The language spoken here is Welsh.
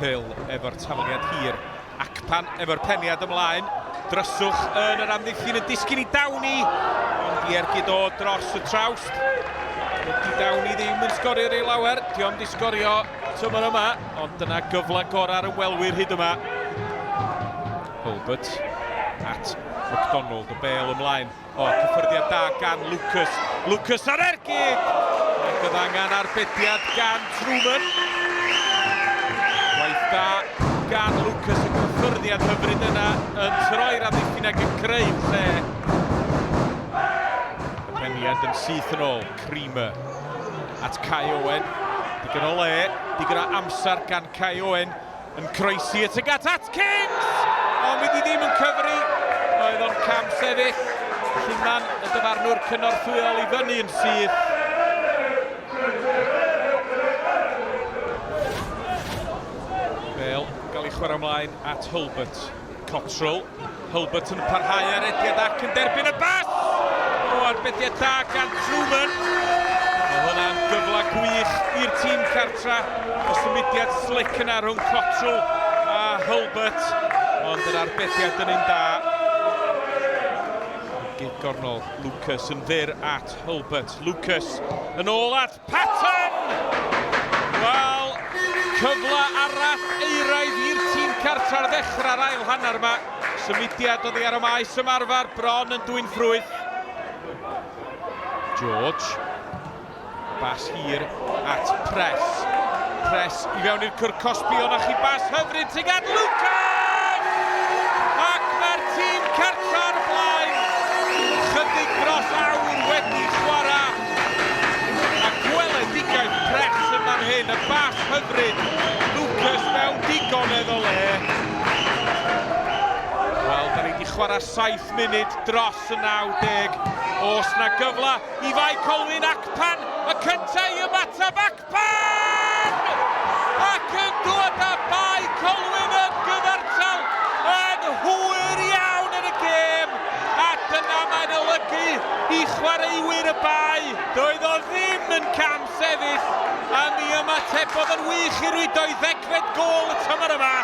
Hill efo'r tafliad hir. Acpan efo'r peniad ymlaen. Dryswch yn yr amddiffyn yn disgyn i Dawni. Ond i ergyd o dros y trawst. Di Dawni ddim yn sgorio ei lawer. Diom di sgorio tymor yma. Ond dyna gyfle gorau'r ymwelwyr hyd yma. Hulbert at McDonald, y bel ymlaen. O, cyffyrddiad da gan Lucas. Lucas ar ergyd! Ac oedd angen arbediad gan Truman. Waith da gan Lucas, y cyffyrddiad hyfryd yna yn troi'r amddiffyn ac yn creu lle. Y peniad yn syth yn ôl, Creamer at Kai Owen. Digon o le, digon o amser gan Kai Owen yn croesi at y gat Atkins! Ond fydd hi ddim yn cyfri. Oedd o'n cam sefyll. Llyman y dyfarnwr cynorthwyol i fyny yn syth. Bale gael ei chwarae ymlaen at Hulbert. Cottrell. Hulbert yn parhau ar ediad ac yn derbyn y bas. O, arbediad da gan Truman. Oedd hwnna'n gyfle gwych i'r tîm cartra. O symudiad slick yna rhwng Cottrell a Hulbert. Ond yr arbediad yn un da. Gyd gornol, Lucas yn fyr at Hulbert. Lucas yn ôl at Patton! Wel, cyfle arall euraidd i'r tîm cartra'r ddechrau'r ail hanner yma. Symudiad oddi ar y maes ymarfer, bron yn dwy'n ffrwyth. George. Bas hir at Press. Press i fewn i'r cwr Cosby, ond ach i bas hyfryd tuag at Lucas! Ac mae'r tîm cartra'r blaen. Chydig dros awr wedi chwarae. A gweledigaeth Press yn fan hyn, y bas hyfryd. Lucas mewn digonedd o le. Wel, da ni wedi chwarae 7 munud dros y 90. Os na gyfle i Bae Colwyn Acpan. Y cyntaf i ymateb Acpan! Ac yn dod â Bae Colwyn yn gyfartal yn hwyr iawn yn y gêm. A dyna mae'n olygu i chwaraewyr y Bae. Doedd o ddim yn cam sefyll. A mi ymatebodd yn wych i rwyd o'i ddegfed gôl y tymor yma.